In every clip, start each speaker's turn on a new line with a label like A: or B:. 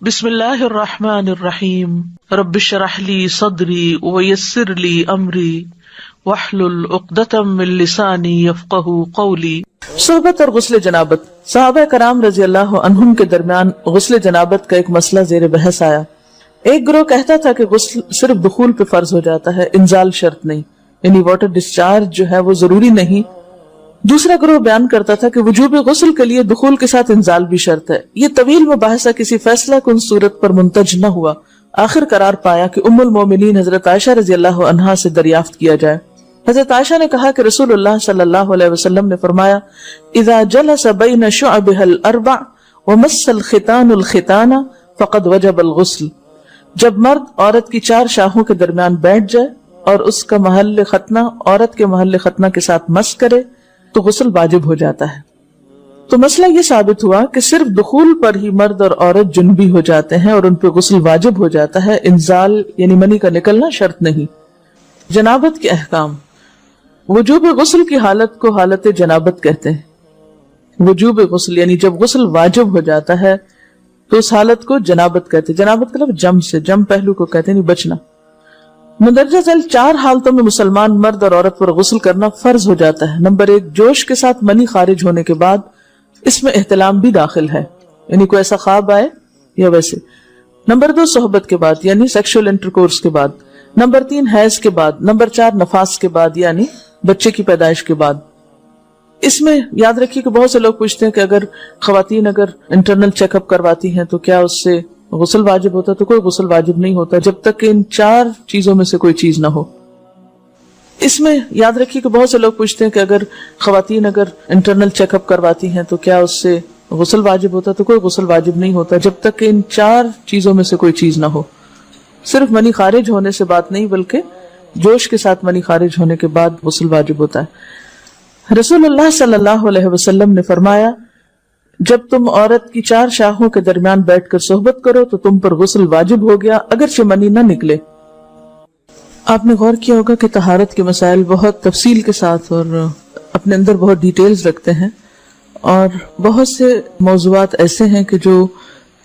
A: بسم اللہ الرحمن الرحیم رب اشرح لی صدری ویسر لی امری واحلل عقدۃ من لسانی یفقہوا قولی۔ صحبت اور غسل جنابت۔ صحابہ کرام رضی اللہ عنہم کے درمیان غسل جنابت کا ایک مسئلہ زیر بحث آیا۔ ایک گروہ کہتا تھا کہ غسل صرف دخول پہ فرض ہو جاتا ہے، انزال شرط نہیں، یعنی واٹر ڈسچارج جو ہے وہ ضروری نہیں۔ دوسرا گروہ بیان کرتا تھا کہ وجوب غسل کے لیے دخول کے ساتھ انزال بھی شرط ہے۔ یہ طویل مباحثہ کسی فیصلہ کن صورت پر منتج نہ ہوا۔ آخر قرار پایا کہ ام المومنین حضرت عائشہ رضی اللہ عنہا سے دریافت کیا جائے۔ حضرت عائشہ نے کہا کہ رسول اللہ صلی اللہ علیہ وسلم نے فرمایا، اذا جلس بین شعبها الاربع ومس الختان الختان فقد وجب الغسل۔ جب مرد عورت کی چار شاخوں کے درمیان بیٹھ جائے اور اس کا محل ختنہ عورت کے محل ختنہ کے ساتھ مس کرے تو غسل واجب ہو جاتا ہے۔ تو مسئلہ یہ ثابت ہوا کہ صرف دخول پر ہی مرد اور عورت جنبی ہو جاتے ہیں اور ان پہ غسل واجب ہو جاتا ہے، انزال یعنی منی کا نکلنا شرط نہیں۔ جنابت کے احکام۔ وجوب غسل کی حالت کو حالت جنابت کہتے ہیں۔ وجوب غسل یعنی جب غسل واجب ہو جاتا ہے تو اس حالت کو جنابت کہتے ہیں۔ جنابت کا لفظ جم سے، جم پہلو کو کہتے ہیں، نہیں بچنا۔ مندرجہ ذیل چار حالتوں میں مسلمان مرد اور عورت پر غسل کرنا فرض ہو جاتا ہے۔ نمبر 1، جوش کے ساتھ منی خارج ہونے کے بعد، اس میں احتلام بھی داخل ہے، یعنی کوئی ایسا خواب آئے یا ویسے۔ نمبر 2، صحبت کے بعد یعنی سیکشول انٹرکورس کے بعد۔ نمبر 3، حیض کے بعد۔ نمبر 4، نفاس کے بعد یعنی بچے کی پیدائش کے بعد۔ اس میں یاد رکھیے کہ بہت سے لوگ پوچھتے ہیں کہ اگر خواتین انٹرنل چیک اپ کرواتی ہیں تو کیا اس سے غسل واجب ہوتا ہے؟ تو کوئی غسل واجب نہیں ہوتا جب تک کہ ان چار چیزوں میں سے کوئی چیز نہ ہو۔ اس میں یاد رکھیے کہ بہت سے لوگ پوچھتے ہیں کہ اگر خواتین انٹرنل چیک اپ کرواتی ہیں تو کیا اس سے غسل واجب ہوتا ہے؟ تو کوئی غسل واجب نہیں ہوتا جب تک کہ ان چار چیزوں میں سے کوئی چیز نہ ہو۔ صرف منی خارج ہونے سے بات نہیں، بلکہ جوش کے ساتھ منی خارج ہونے کے بعد غسل واجب ہوتا ہے۔ رسول اللہ صلی اللہ علیہ وسلم نے فرمایا، جب تم عورت کی چار شاخوں کے درمیان بیٹھ کر صحبت کرو تو تم پر غسل واجب ہو گیا اگرچہ منی نہ نکلے۔ آپ نے غور کیا ہوگا کہ طہارت کے مسائل بہت تفصیل کے ساتھ اور اپنے اندر بہت ڈیٹیلز رکھتے ہیں، اور بہت سے موضوعات ایسے ہیں کہ جو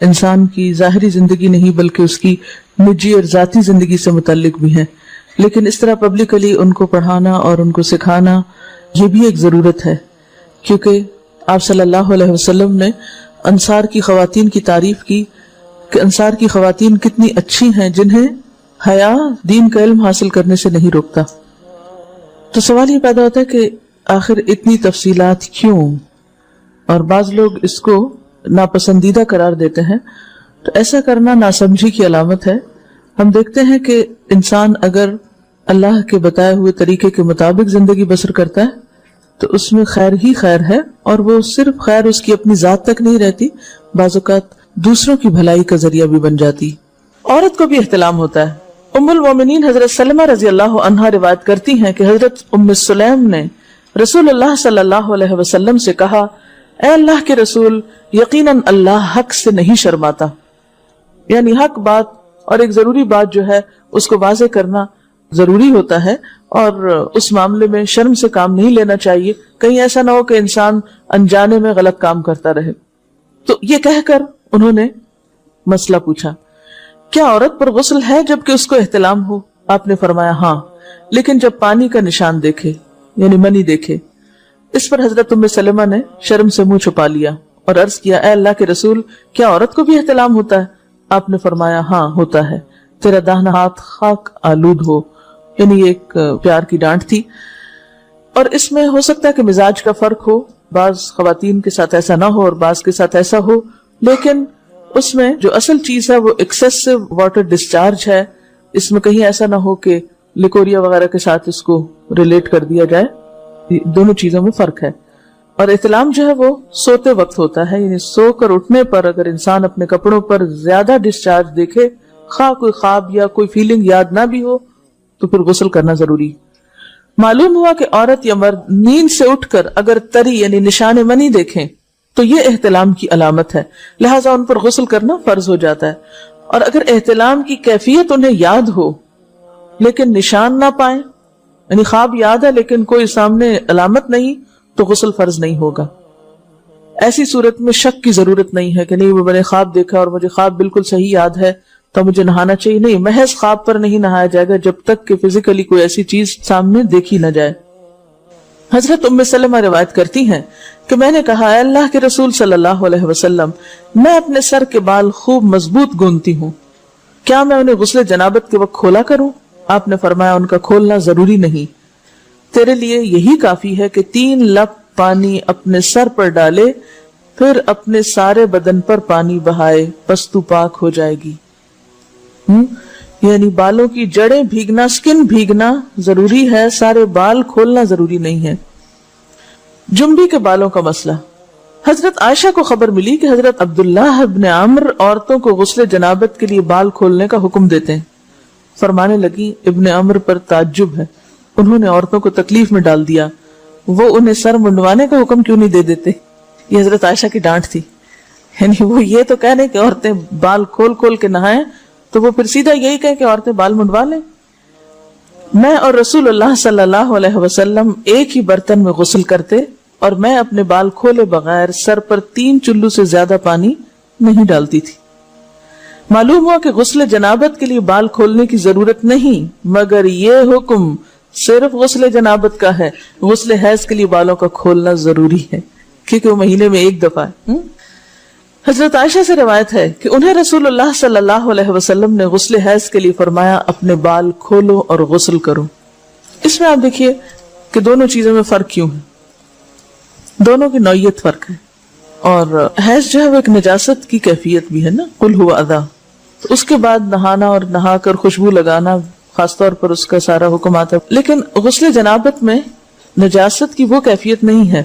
A: انسان کی ظاہری زندگی نہیں بلکہ اس کی نجی اور ذاتی زندگی سے متعلق بھی ہیں، لیکن اس طرح پبلکلی ان کو پڑھانا اور ان کو سکھانا یہ بھی ایک ضرورت ہے، کیونکہ آپ صلی اللہ علیہ وسلم نے انصار کی خواتین کی تعریف کی کہ انصار کی خواتین کتنی اچھی ہیں جنہیں حیا دین کا علم حاصل کرنے سے نہیں روکتا۔ تو سوال یہ پیدا ہوتا ہے کہ آخر اتنی تفصیلات کیوں؟ اور بعض لوگ اس کو ناپسندیدہ قرار دیتے ہیں، تو ایسا کرنا ناسمجھی کی علامت ہے۔ ہم دیکھتے ہیں کہ انسان اگر اللہ کے بتائے ہوئے طریقے کے مطابق زندگی بسر کرتا ہے تو اس میں خیر ہی خیر ہے، اور وہ صرف خیر اس کی اپنی ذات تک نہیں رہتی، بعض اوقات دوسروں کی بھلائی کا ذریعہ بھی بن جاتی۔ عورت کو بھی احتلام ہوتا ہے۔ ام المومنین حضرت سلمہ رضی اللہ عنہا روایت کرتی ہیں کہ حضرت ام سلیم نے رسول اللہ صلی اللہ علیہ وسلم سے کہا، اے اللہ کے رسول، یقیناً اللہ حق سے نہیں شرماتا، یعنی حق بات اور ایک ضروری بات جو ہے اس کو واضح کرنا ضروری ہوتا ہے، اور اس معاملے میں شرم سے کام نہیں لینا چاہیے، کہیں ایسا نہ ہو کہ انسان انجانے میں غلط کام کرتا رہے۔ تو یہ کہہ کر انہوں نے مسئلہ پوچھا، کیا عورت پر غسل ہے جبکہ اس کو احتلام ہو؟ آپ نے فرمایا ہاں، لیکن جب پانی کا نشان دیکھے یعنی منی دیکھے۔ اس پر حضرت ام سلمہ نے شرم سے منہ چھپا لیا اور عرض کیا، اے اللہ کے رسول، کیا عورت کو بھی احتلام ہوتا ہے؟ آپ نے فرمایا ہاں ہوتا ہے، تیرا داہنا ہاتھ خاک آلود ہو، یعنی ایک پیار کی ڈانٹ تھی۔ اور اس میں ہو سکتا ہے کہ مزاج کا فرق ہو، بعض خواتین کے ساتھ ایسا نہ ہو اور بعض کے ساتھ ایسا ہو، لیکن اس میں جو اصل چیز ہے وہ ایکسیسو واٹر ڈسچارج ہے۔ اس میں کہیں ایسا نہ ہو کہ لیکوریا وغیرہ کے ساتھ اس کو ریلیٹ کر دیا جائے، دونوں چیزوں میں فرق ہے۔ اور احتلام جو ہے وہ سوتے وقت ہوتا ہے، یعنی سو کر اٹھنے پر اگر انسان اپنے کپڑوں پر زیادہ ڈسچارج دیکھے، خواہ کوئی خواب یا کوئی فیلنگ یاد نہ بھی ہو، تو پھر غسل کرنا ضروری۔ معلوم ہوا کہ عورت یا مرد نیند سے اٹھ کر اگر تری یعنی نشان منی دیکھیں تو یہ احتلام کی علامت ہے، لہٰذا ان پر غسل کرنا فرض ہو جاتا ہے۔ اور اگر احتلام کی کیفیت انہیں یاد ہو لیکن نشان نہ پائیں، یعنی خواب یاد ہے لیکن کوئی سامنے علامت نہیں، تو غسل فرض نہیں ہوگا۔ ایسی صورت میں شک کی ضرورت نہیں ہے کہ نہیں میں نے خواب دیکھا اور مجھے خواب بالکل صحیح یاد ہے تو مجھے نہانا چاہیے. نہیں, محض خواب پر نہیں نہایا جائے گا جب تک کہ فزیکلی کوئی ایسی چیز سامنے دیکھی نہ جائے. حضرت ام سلمہ روایت کرتی ہیں کہ میں نے کہا اے اللہ کے رسول صلی اللہ علیہ وسلم, میں اپنے سر کے بال خوب مضبوط گوندتی ہوں, کیا میں انہیں غسل جنابت کے وقت کھولا کروں؟ آپ نے فرمایا ان کا کھولنا ضروری نہیں, تیرے لیے یہی کافی ہے کہ 3 لپ پانی اپنے سر پر ڈالے, پھر اپنے سارے بدن پر پانی بہائے, پس تو پاک ہو جائے گی. یعنی بالوں کی جڑیں بھیگنا, سکن بھیگنا ضروری ہے, سارے بال کھولنا ضروری نہیں ہے. جنبی کے بالوں کا مسئلہ. حضرت عائشہ کو خبر ملی کہ حضرت عبداللہ ابن عمرو عورتوں کو غسل جنابت کے لیے بال کھولنے کا حکم دیتے ہیں. فرمانے لگی ابن عمرو پر تعجب ہے, انہوں نے عورتوں کو تکلیف میں ڈال دیا, وہ انہیں سر منڈوانے کا حکم کیوں نہیں دے دیتے؟ یہ حضرت عائشہ کی ڈانٹ تھی. یعنی وہ یہ تو کہنے کہ عورتیں بال کھول کھول کے نہائیں, تو وہ پھر سیدھا یہی کہیں کہ عورتیں بال منڈوا لیں. میں اور رسول اللہ صلی اللہ علیہ وسلم ایک ہی برتن میں غسل کرتے, اور میں اپنے بال کھولے بغیر سر پر 3 چلو سے زیادہ پانی نہیں ڈالتی تھی. معلوم ہوا کہ غسل جنابت کے لیے بال کھولنے کی ضرورت نہیں, مگر یہ حکم صرف غسل جنابت کا ہے. غسل حیض کے لیے بالوں کا کھولنا ضروری ہے کیونکہ وہ مہینے میں ایک دفعہ ہے. حضرت عائشہ سے روایت ہے کہ انہیں رسول اللہ صلی اللہ علیہ وسلم نے غسل حیض کے لیے فرمایا اپنے بال کھولو اور غسل کرو. اس میں آپ دیکھیے کہ دونوں چیزوں میں فرق کیوں ہے, دونوں کی نوعیت فرق ہے. اور حیض جو ہے وہ ایک نجاست کی کیفیت بھی ہے نا, قل ہوا اذی, تو اس کے بعد نہانا اور نہا کر خوشبو لگانا خاص طور پر اس کا سارا حکم آتا ہے. لیکن غسل جنابت میں نجاست کی وہ کیفیت نہیں ہے.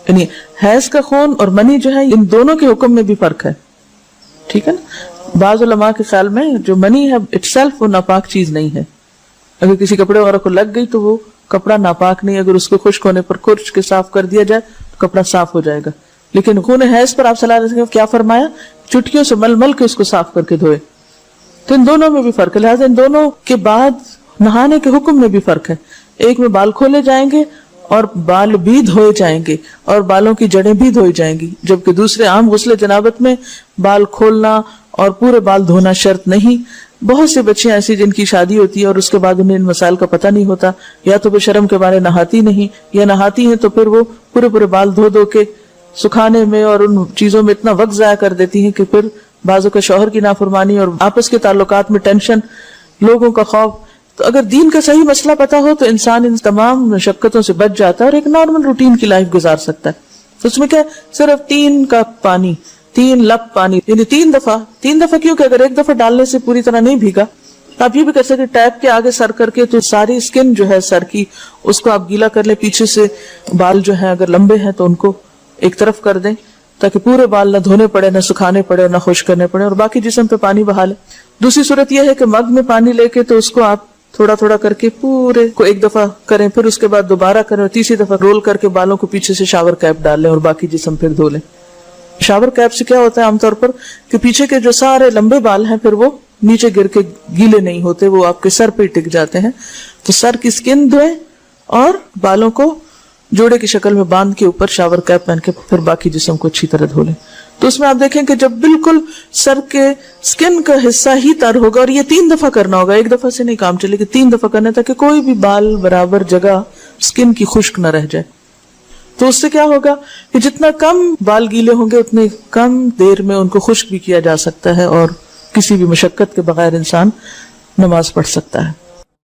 A: یعنی حیض کا خون اور منی جو ہے ان دونوں کے حکم میں بھی فرق ہے, ٹھیک ہے نا. بعض علماء کے خیال میں جو منی ہے اٹ سیلف وہ ناپاک چیز نہیں ہے. اگر کسی کپڑے وغیرہ کو لگ گئی تو وہ کپڑا ناپاک نہیں, اگر اس کو خشک ہونے پر کھرچ کے صاف کر دیا جائے تو کپڑا صاف ہو جائے گا. لیکن خون حیض پر آپ صلی اللہ علیہ وسلم کیا فرمایا, چٹکیوں سے مل مل کے اس کو صاف کر کے دھوئے. تو ان دونوں میں بھی فرق ہے, لہٰذا ان دونوں کے بعد نہانے کے حکم میں بھی فرق ہے. ایک میں بال کھولے جائیں گے اور بال بھی دھوئے جائیں گے اور بالوں کی جڑیں بھی دھوئی جائیں گی, جبکہ دوسرے عام غسل جنابت میں بال کھولنا اور پورے بال دھونا شرط نہیں. بہت سے بچیاں ایسی جن کی شادی ہوتی ہے اور اس کے بعد انہیں ان مسائل کا پتہ نہیں ہوتا, یا تو وہ شرم کے بارے نہاتی نہیں, یا نہاتی ہیں تو پھر وہ پورے بال دھو دھو کے سکھانے میں اور ان چیزوں میں اتنا وقت ضائع کر دیتی ہیں کہ پھر بعضوں کا شوہر کی نافرمانی اور آپس کے تعلقات میں ٹینشن, لوگوں کا خوف. تو اگر دین کا صحیح مسئلہ پتا ہو تو انسان ان تمام مشقتوں سے بچ جاتا ہے اور ایک نارمل روٹین کی لائف گزار سکتا ہے. تو اس میں کیا صرف 3 کپ پانی, 3 لپ پانی, یعنی 3 دفعہ کیوں کہ اگر ایک دفعہ ڈالنے سے پوری طرح نہیں بھیگا تو آپ یہ بھی کر سکتے ٹیپ کے آگے سر کر کے, تو ساری اسکن جو ہے سر کی اس کو آپ گیلا کر لیں, پیچھے سے بال جو ہیں اگر لمبے ہیں تو ان کو ایک طرف کر دیں تاکہ پورے بال نہ دھونے پڑے, نہ سکھانے پڑے, نہ خشک کرنے پڑے, اور باقی جسم پہ پانی بہا لیں. دوسری صورت یہ ہے کہ مگ میں پانی لے کے تو اس کو آپ تھوڑا تھوڑا کر کے پورے کو ایک دفعہ کریں, پھر اس کے بعد دوبارہ کریں, اور تیسری دفعہ رول کر کے بالوں کو پیچھے سے شاور کیپ ڈال لیں اور باقی جسم پھر دھو لیں. شاور کیپ سے کیا ہوتا ہے عام طور پر کہ پیچھے کے جو سارے لمبے بال ہیں پھر وہ نیچے گر کے گیلے نہیں ہوتے, وہ آپ کے سر پہ ٹک جاتے ہیں. تو سر کی اسکن دھوئیں اور بالوں کو جوڑے کی شکل میں باندھ کے اوپر شاور کیپ پہن کے پھر باقی جسم کو اچھی طرح دھو لیں. تو اس میں آپ دیکھیں کہ جب بالکل سر کے سکن کا حصہ ہی تر ہوگا, اور یہ 3 دفعہ کرنا ہوگا, ایک دفعہ سے نہیں کام چلے کہ 3 دفعہ کرنا, تاکہ کوئی بھی بال برابر جگہ سکن کی خشک نہ رہ جائے. تو اس سے کیا ہوگا کہ جتنا کم بال گیلے ہوں گے اتنے کم دیر میں ان کو خشک بھی کیا جا سکتا ہے اور کسی بھی مشقت کے بغیر انسان نماز پڑھ سکتا ہے.